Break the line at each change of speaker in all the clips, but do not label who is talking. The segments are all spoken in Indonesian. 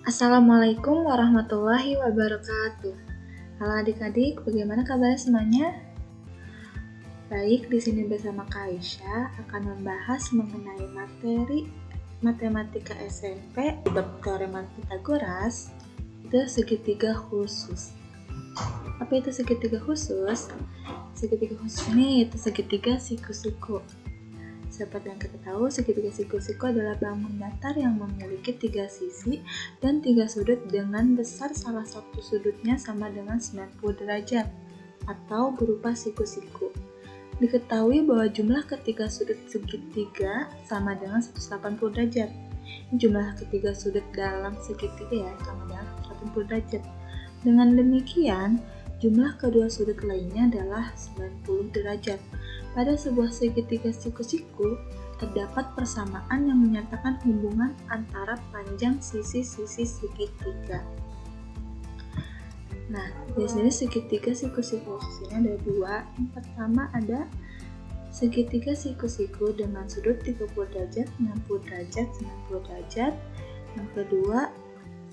Assalamualaikum warahmatullahi wabarakatuh. Halo adik-adik, bagaimana kabarnya semuanya? Baik, di sini bersama Kak Aisyah akan membahas mengenai materi matematika SMP bab teorema Pythagoras, itu segitiga khusus. Apa itu segitiga khusus? Segitiga khusus ini itu segitiga siku-siku. Seperti yang kita tahu, segitiga siku-siku adalah bangun datar yang memiliki 3 sisi dan 3 sudut dengan besar salah satu sudutnya sama dengan 90 derajat atau berupa siku-siku. Diketahui bahwa jumlah ketiga sudut segitiga sama dengan 180 derajat. Jumlah ketiga sudut dalam segitiga ya sama dengan 180 derajat. Dengan demikian, jumlah kedua sudut lainnya adalah 90 derajat. Pada sebuah segitiga siku-siku, terdapat persamaan yang menyatakan hubungan antara panjang sisi-sisi segitiga. Nah, di sini segitiga siku-siku ini ada dua. Yang pertama ada segitiga siku-siku dengan sudut 30 derajat, 60 derajat, 90 derajat. Yang kedua,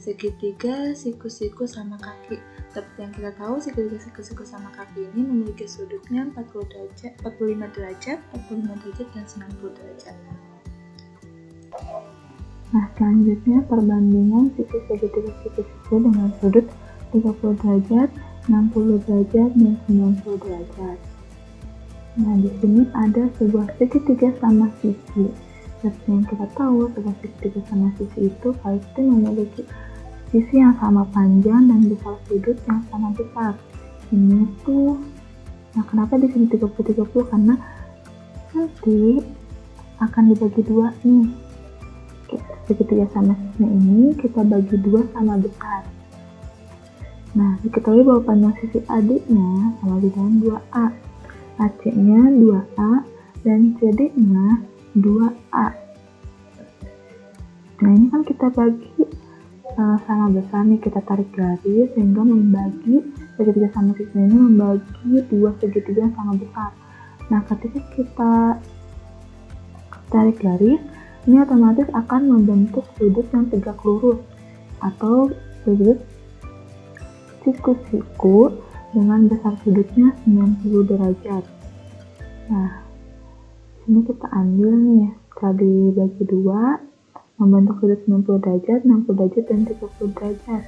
segitiga siku-siku sama kaki. Seperti yang kita tahu, segitiga siku-siku sama kaki ini memiliki sudutnya 40 derajat, 45 derajat, 45 derajat, dan 90 derajat. Nah, selanjutnya perbandingan sisi segitiga siku-siku dengan sudut 30 derajat, 60 derajat, dan 90 derajat. Nah, di sini ada sebuah segitiga sama sisi. Seperti yang kita tahu, sebuah segitiga sama sisi itu pasti memiliki sisi yang sama panjang dan besar sudut yang sama besar. Ini tuh, nah kenapa di sini 30-30? Karena nanti akan dibagi dua nih. Segitiga sama sisinya ini kita bagi dua sama besar. Nah, diketahui bahwa panjang sisi AD-nya sama dengan 2A. AC-nya 2A dan CD-nya 2A. Nah, ini kan kita bagi sama besar nih, kita tarik garis sehingga membagi segitiga sama sisi ini membagi dua segitiga yang sama besar. Nah, ketika kita tarik garis, ini otomatis akan membentuk sudut yang tegak lurus atau sudut siku-siku dengan besar sudutnya 90 derajat. Nah, sini kita ambil nih, setelah dibagi dua membentuk sudut 90 derajat, 60 derajat, dan 30 derajat.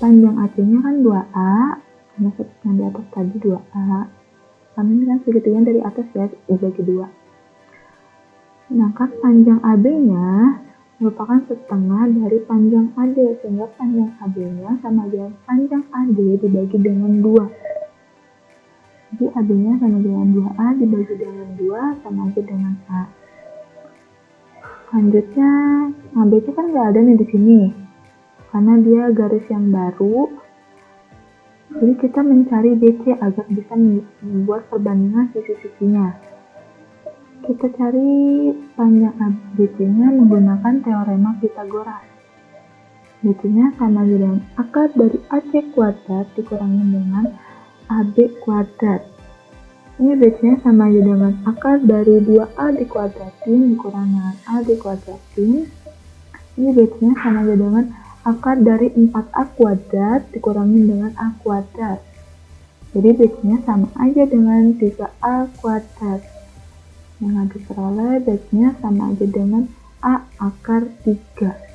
Panjang AC-nya kan 2A, karena seperti yang di atas tadi 2A. Karena ini kan segitiga dari atas ya, dibagi 2. Sedangkan panjang AB-nya merupakan setengah dari panjang AD, sehingga panjang AB-nya sama dengan panjang AD dibagi dengan 2. Jadi AB-nya sama dengan 2A dibagi dengan 2 sama aja dengan A. Selanjutnya, AB itu kan nggak ada nih di sini, karena dia garis yang baru. Jadi kita mencari BC agar bisa membuat perbandingan sisi-sisinya. Kita cari panjang BC-nya menggunakan teorema Pythagoras. BC-nya sama dengan akar dari AC kuadrat dikurangi dengan AB kuadrat. Ini BC-nya sama aja dengan akar dari 2A dikuadratin dikurang dengan A dikuadratin. Ini BC-nya sama aja dengan akar dari 4A kuadrat dikurangi dengan A kuadrat. Jadi BC-nya sama aja dengan 3A kuadrat. Yang diperoleh BC-nya sama aja dengan A akar 3.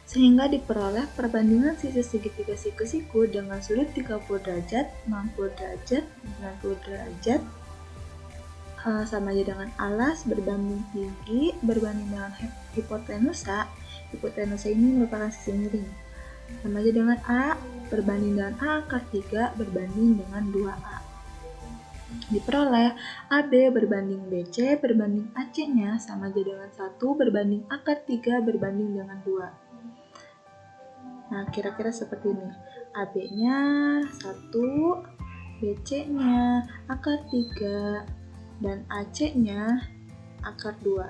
Sehingga diperoleh perbandingan sisi segitiga siku-siku dengan sudut 30 derajat, 60 derajat, 90 derajat sama aja dengan alas berbanding tinggi berbanding dengan hipotenusa. Hipotenusa ini merupakan sisi miring. Sama aja dengan A berbanding dengan A akar 3 berbanding dengan 2A. Diperoleh AB berbanding BC berbanding AC-nya sama aja dengan 1 berbanding akar 3 berbanding dengan 2. Nah, kira-kira seperti ini. AB-nya 1, BC-nya akar 3, dan AC-nya akar 2.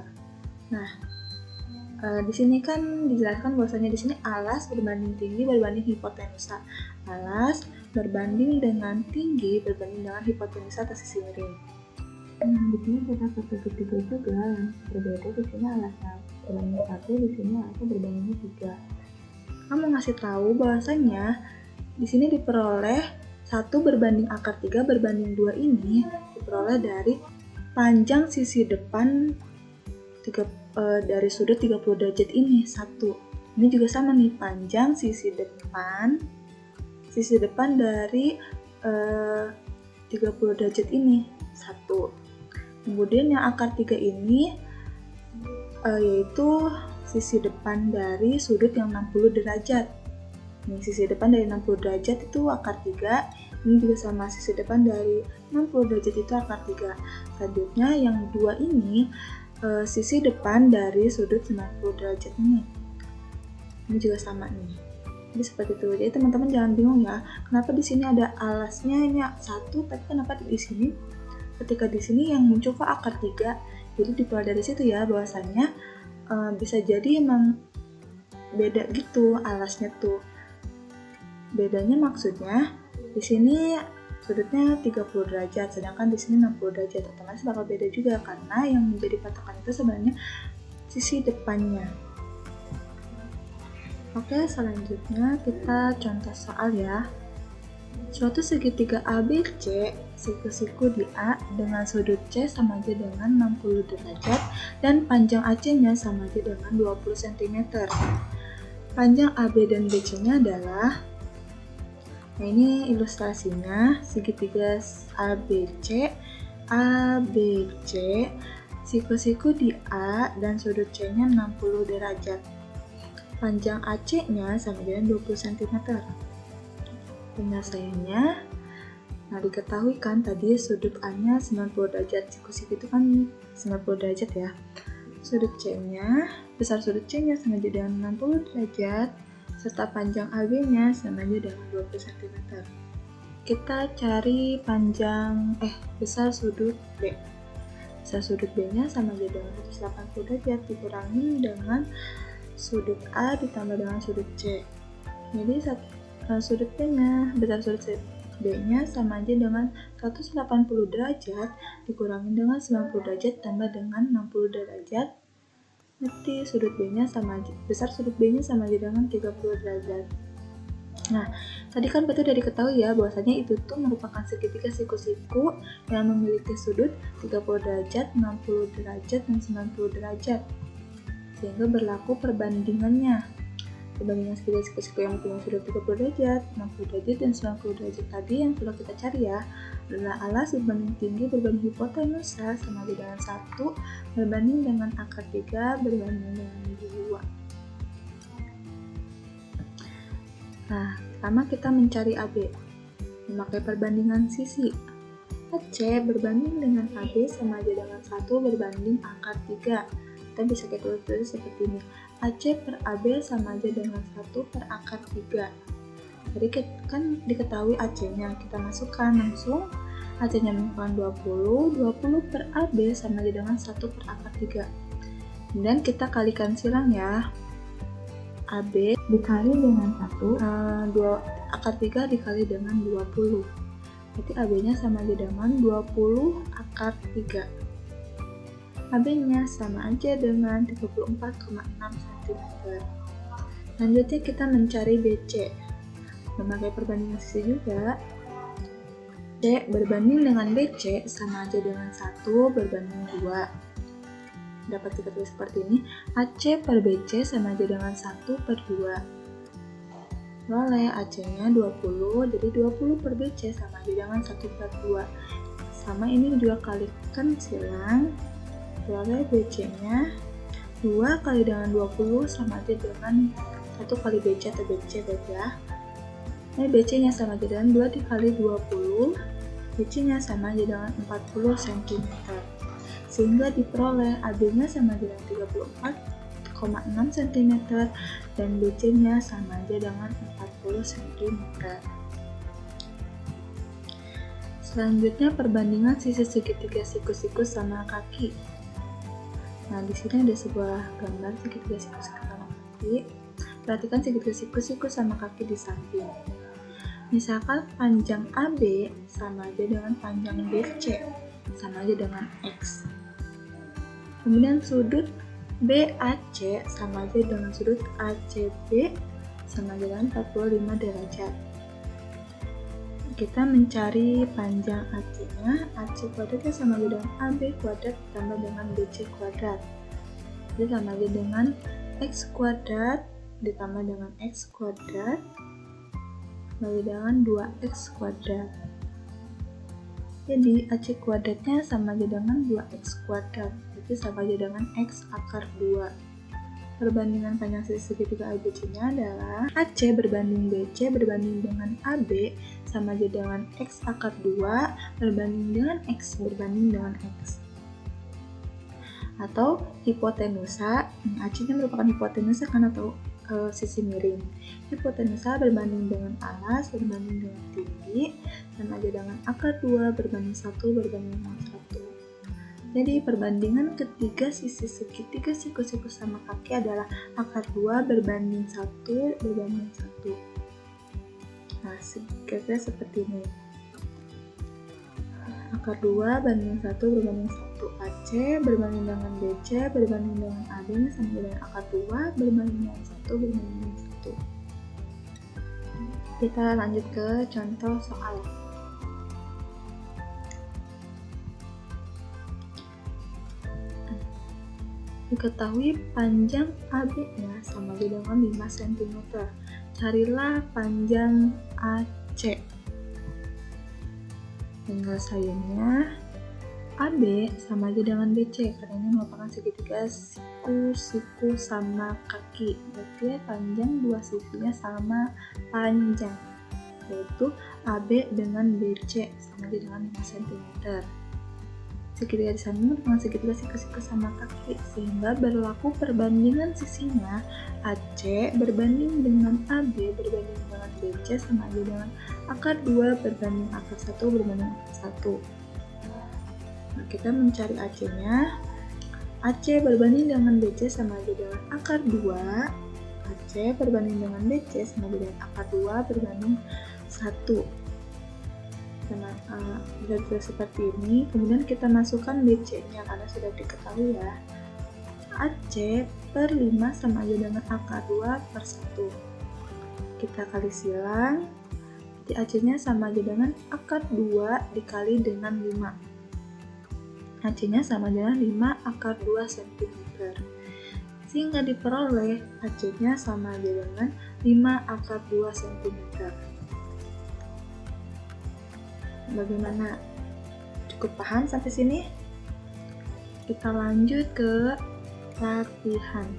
Nah, di sini kan dijelaskan bahwasanya di sini alas berbanding tinggi berbanding hipotenusa. Alas berbanding dengan tinggi berbanding dengan hipotenusa atas sisi miring. Nah, di sini terdapat segitiga juga yang berbeda. Di sini alasnya berbanding 1, di sini alasnya berbanding 3. Kamu ngasih tahu bahwasanya di sini diperoleh 1 berbanding akar 3 berbanding 2 ini diperoleh dari panjang sisi depan dari sudut 30 derajat ini 1. Ini juga sama nih, panjang sisi depan dari 30 derajat ini 1. Kemudian yang akar 3 ini yaitu sisi depan dari sudut yang 60 derajat. Nih, sisi depan dari 60 derajat itu akar 3. Ini juga sama, sisi depan dari 60 derajat itu akar 3. Selanjutnya yang 2 ini sisi depan dari sudut 90 derajat ini. Ini juga sama nih. Jadi seperti itu. Jadi teman-teman jangan bingung ya, kenapa di sini ada alasnya ini 1, tapi kenapa di sini ketika di sini yang muncul kok akar 3. Jadi diperoleh dari situ ya, bahwasannya bisa jadi emang beda gitu alasnya tuh. Bedanya maksudnya di sini sudutnya 30 derajat, sedangkan di sini 60 derajat. Otomatis bakal beda juga karena yang menjadi patokan itu sebenarnya sisi depannya. Oke, selanjutnya kita contoh soal ya. Suatu segitiga ABC, siku-siku di A dengan sudut C sama aja dengan 60 derajat dan panjang AC-nya sama aja dengan 20 cm. Panjang AB dan BC-nya adalah, nah ini ilustrasinya, segitiga ABC, siku-siku di A dan sudut C-nya 60 derajat. Panjang AC-nya sama dengan 20 cm. Penyelesaiannya, nah diketahui kan tadi sudut A-nya 90 derajat, siku-siku itu kan 90 derajat ya. Sudut C-nya, besar sudut C-nya sama aja dengan 60 derajat, serta panjang AB-nya sama aja dengan 20 cm. Kita cari besar sudut B. Besar sudut B-nya sama aja dengan 180 derajat dikurangi dengan sudut A ditambah dengan sudut C. Jadi sudut B-nya, besar sudut B-nya sama aja dengan 180 derajat dikurangi dengan 90 derajat tambah dengan 60 derajat. Nanti sudut B-nya sama aja, besar sudut B-nya sama aja dengan 30 derajat. Nah, tadi kan berarti udah diketahui ya bahwasanya itu tuh merupakan segitiga siku-siku yang memiliki sudut 30 derajat, 60 derajat, dan 90 derajat. Sehingga berlaku perbandingannya. Perbandingan segitiga siku-siku yang punya sudut 30 derajat, 60 derajat, dan 90 derajat tadi yang sudah kita cari ya adalah alas berbanding tinggi berbanding hipotenusa sama aja dengan 1 berbanding dengan akar 3 berbanding dengan 2. Nah, pertama kita mencari AB memakai perbandingan sisi. AC berbanding dengan AB sama aja dengan 1 berbanding akar 3. Kita bisa kita tulis seperti ini. AC per AB sama aja dengan 1 per akar 3. Jadi kan diketahui AC-nya, kita masukkan langsung. AC-nya merupakan 20 per AB sama aja dengan 1 per akar 3. Dan kita kalikan silang ya. AB dikali dengan 1, akar 3 dikali dengan 20. Berarti AB-nya sama aja dengan 20 akar 3. AB-nya sama aja dengan 34,6 cm. Selanjutnya kita mencari BC. Memakai perbandingan sisi juga. D berbanding dengan BC sama aja dengan 1 berbanding 2. Dapat kita tulis seperti ini. AC per BC sama aja dengan 1 per 2. Oleh AC-nya 20, jadi 20 per BC sama aja dengan 1 per 2. Sama ini juga kalikan silang. Oleh BC-nya 2 kali dengan 20 sama aja dengan 1 kali BC atau BC ya. Ini BC-nya sama aja dengan 2 dikali 20, BC-nya sama aja dengan 40 cm. Sehingga diperoleh AB-nya sama aja dengan 34,6 cm dan BC-nya sama aja dengan 40 cm. Selanjutnya perbandingan sisi segitiga siku-siku sama kaki. Nah, di sini ada sebuah gambar segitiga siku-siku sama kaki. Perhatikan segitiga siku-siku sama kaki di samping. Misalkan panjang AB sama aja dengan panjang BC. sama aja dengan X. Kemudian sudut BAC sama aja dengan sudut ACB sama aja dengan 45 derajat. Kita mencari panjang AC-nya, AC kuadratnya sama aja dengan AB kuadrat ditambah dengan BC kuadrat. Jadi sama aja dengan X kuadrat ditambah dengan X kuadrat sama dengan 2X kuadrat. Jadi AC kuadratnya sama aja dengan 2X kuadrat, jadi sama aja dengan X akar 2. Perbandingan panjang sisi segitiga ABC-nya adalah AC berbanding BC berbanding dengan AB sama aja dengan X akar 2 berbanding dengan X berbanding dengan X. Atau hipotenusa, AC-nya merupakan hipotenusa karena tahu sisi miring. Hipotenusa berbanding dengan alas berbanding dengan tinggi sama aja dengan akar 2 berbanding 1 berbanding dengan 1. Jadi perbandingan ketiga sisi segitiga siku-siku sama kaki adalah akar 2 berbanding 1 berbanding 1. Nah, kira-kira seperti ini. Akar 2 banding 1 berbanding 1. AC berbanding dengan BC berbanding dengan AB sama dengan akar 2 berbanding dengan 1 berbanding dengan 1. Kita lanjut ke contoh soal. Diketahui panjang AB-nya sama aja dengan 5 cm. Carilah panjang AC. Penyelesaiannya AB sama aja dengan BC karena ini merupakan segitiga siku sama kaki. Berarti panjang dua sisinya sama panjang, yaitu AB dengan BC sama aja dengan 5 cm. Segitiga di sana merupakan segitiga siku-siku sama kaki, sehingga berlaku perbandingan sisinya AC berbanding dengan AB berbanding dengan BC sama aja dengan akar 2 berbanding akar 1 berbanding akar 1. Nah, kita mencari AC-nya. AC berbanding dengan BC sama aja dengan akar 2. AC berbanding dengan BC sama aja dengan akar 2 berbanding 1. Sudah seperti ini, kemudian kita masukkan BC-nya karena sudah diketahui ya. AC per 5 sama aja dengan akar 2 per 1. Kita kali silang, jadi AC-nya sama aja dengan akar 2 dikali dengan 5. AC-nya sama aja dengan 5 akar 2 cm. Sehingga diperoleh AC-nya sama aja dengan 5 akar 2 cm. Bagaimana? Cukup paham sampai sini? Kita lanjut ke latihan.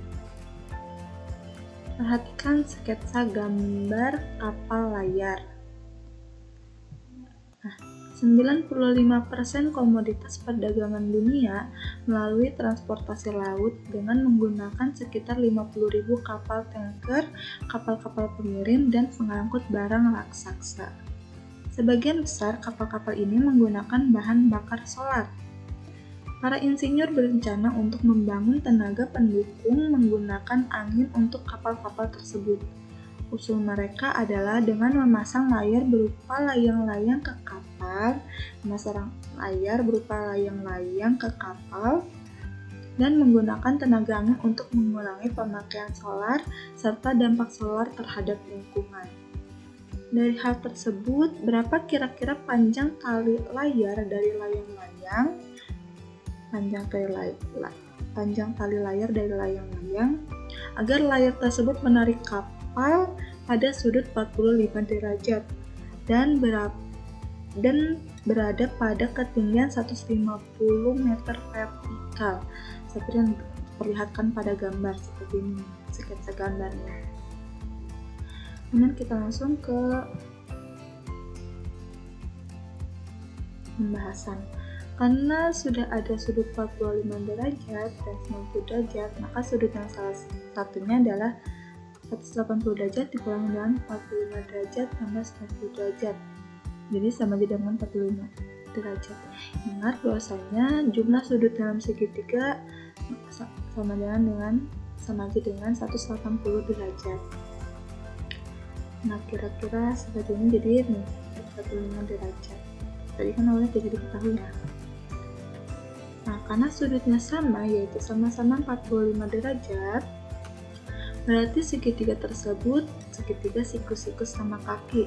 Perhatikan sketsa gambar kapal layar. Nah, 95% komoditas perdagangan dunia melalui transportasi laut dengan menggunakan sekitar 50.000 kapal tanker, kapal-kapal pengirim, dan pengangkut barang raksasa. Sebagian besar kapal-kapal ini menggunakan bahan bakar solar. Para insinyur berencana untuk membangun tenaga pendukung menggunakan angin untuk kapal-kapal tersebut. Usul mereka adalah dengan memasang layar berupa layang-layang ke kapal, dan menggunakan tenaga angin untuk mengurangi pemakaian solar serta dampak solar terhadap lingkungan. Dari hal tersebut, berapa kira-kira panjang tali layar dari layang-layang? Panjang tali layar dari layang-layang agar layar tersebut menarik kapal pada sudut 45 derajat dan berada pada ketinggian 150 meter vertikal, seperti yang diperlihatkan pada gambar seperti ini, sketsa gambarnya. Kemudian kita langsung ke pembahasan. Karena sudah ada sudut 45 derajat dan 90 derajat, maka sudut yang salah satunya adalah 180 derajat dikurangi dengan 45 derajat tambah 90 derajat. Jadi sama aja dengan 45 derajat. Ingat bahwasanya jumlah sudut dalam segitiga sama aja dengan 180 derajat. Nah, kira-kira seperti ini jadi 45 derajat. Tadi kan awalnya tidak diketahui ya. Karena sudutnya sama, yaitu sama-sama 45 derajat, berarti segitiga tersebut segitiga sikus-sikus sama kaki.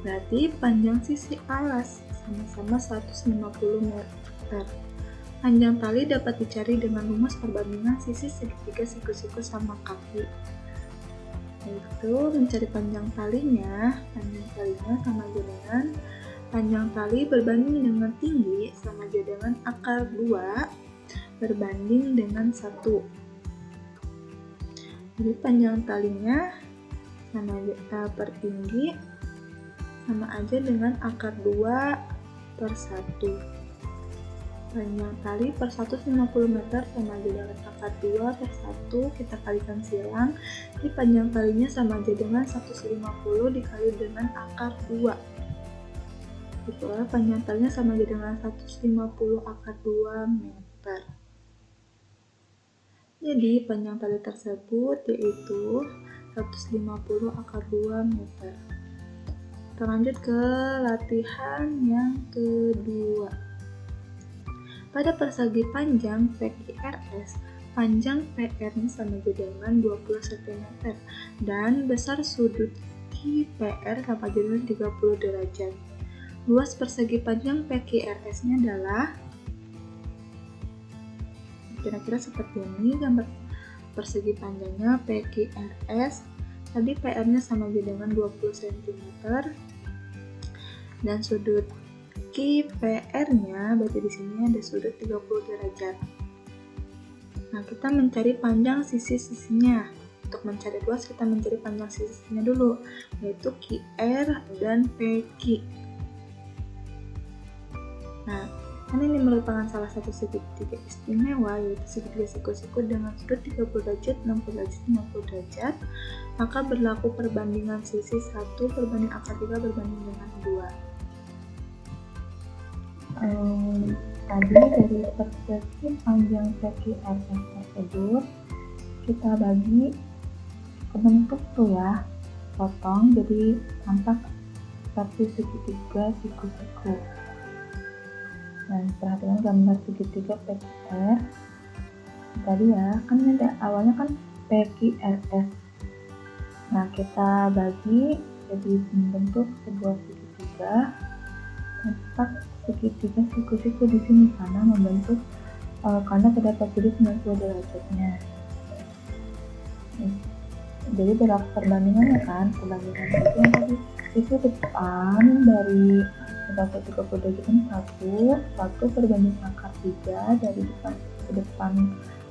Berarti panjang sisi alas sama-sama 150 meter. Panjang tali dapat dicari dengan rumus perbandingan sisi segitiga sikus-sikus sama kaki. Yaitu mencari panjang talinya sama aja dengan panjang tali berbanding dengan tinggi sama aja dengan akar 2 berbanding dengan 1. Jadi panjang talinya sama aja per tinggi sama aja dengan akar 2/1. Panjang tali per 150 meter sama aja dengan akar 2/1, kita kalikan silang. Jadi panjang talinya sama aja dengan 150 dikali dengan akar 2. Itulah panjang talinya sama aja dengan 150 akar 2 meter. Jadi panjang tali tersebut yaitu 150 akar 2 meter. Kita lanjut ke latihan yang kedua. Pada persegi panjang PQRS, panjang PR-nya sama aja dengan 20 cm dan besar sudut QPR sama aja dengan 30 derajat. Luas persegi panjang PQRS-nya adalah kira-kira seperti ini gambar persegi panjangnya PQRS. Tadi PR-nya sama aja dengan 20 cm dan sudut QPR-nya berarti di sini ada sudut 30 derajat. Nah, kita mencari panjang sisi-sisinya. Untuk mencari luas kita mencari panjang sisi-sisinya dulu, yaitu QR dan PQ. Nah, kan ini merupakan salah satu segitiga istimewa, yaitu segitiga siku-siku dengan sudut 30 derajat, 60 derajat, 90 derajat. Maka berlaku perbandingan sisi 1 berbanding akar 3 berbanding dengan 2. Tadi dari persegi panjang PQRS tersebut kita bagi ke bentuk tuh ya, potong jadi tampak seperti segitiga siku-siku. Dan perhatikan gambar segitiga PQR tadi ya, kan ada awalnya kan PQRS. Nah, kita bagi jadi bentuk sebuah segitiga, tampak segitiga siku-siku di sini karena membentuk karena terdapat sudut 90 derajatnya. Jadi berlaku perbandingannya kan, perbandingan itu yang tadi sisi depan dari terdapat 30 derajat ini 1 berbanding akar 3 dari depan ke depan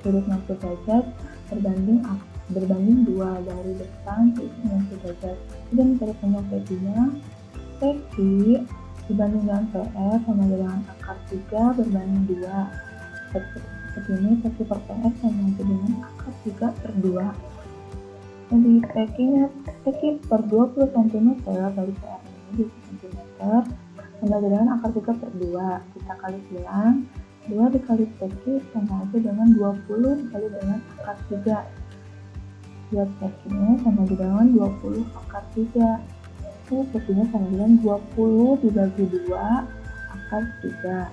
sudut 90 derajat berbanding 2 dari depan sudut 90 derajat. Jadi mencari panjang PQ-nya, PQ dibanding dengan PR sama dengan akar 3 berbanding 2. Seperti ini, PQ per PR sama dengan akar 3/2. Jadi PQ per 20 cm dari PR ini 20 cm sama dengan akar 3/2. Kita kali silang, 2 dikali PQ sama aja dengan 20 dikali dengan akar 3. Buat PQ-nya sama aja dengan 20 akar 3. PQ-nya sama dengan 20 dibagi 2 akar 3.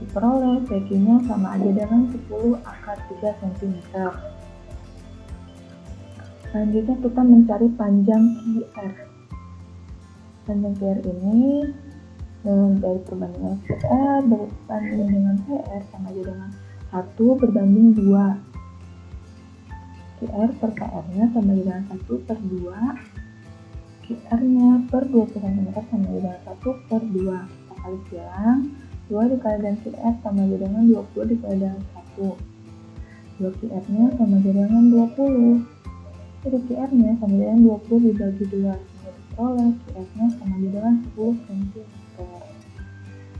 Diperoleh PQ-nya sama aja dengan 10 akar 3 cm. Selanjutnya kita mencari panjang QR. Panjang QR ini dari perbandingan QR berbanding dengan PR sama aja dengan 1 berbanding 2. QR per PR-nya sama aja dengan 1/2. QR-nya per 20 cm sama dengan 1/2. Kita kali silang, 2 dikali dengan QR sama dengan 20 dikali dengan 1. 2 QR-nya sama dengan 20. Jadi QR-nya sama dengan 20 dibagi 2. Sehingga diperoleh QR-nya sama dengan 10 cm.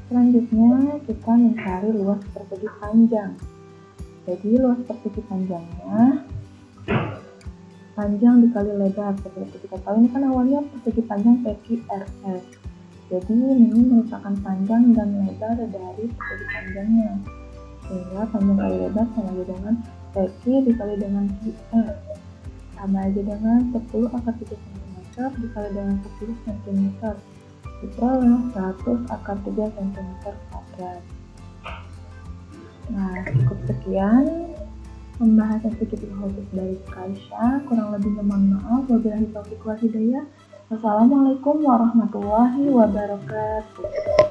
Selanjutnya kita mencari luas persegi panjang. Jadi luas persegi panjangnya panjang dikali lebar. Seperti kita tahu ini kan awalnya persegi panjang PQRS. Jadi ini merupakan panjang dan lebar dari persegi panjangnya. Sehingga panjang kali lebar sama aja dengan PQ dikali dengan QR. Sama aja dengan 10 akar 3 cm dikali dengan 10 cm. Diperoleh 100 akar 3 cm kuadrat. Nah, cukup sekian pembahasan sedikit khusus dari Kaisha. Kurang lebihnya mohon maaf. Wabillahi taufiq wal hidayah. Wassalamualaikum warahmatullahi wabarakatuh.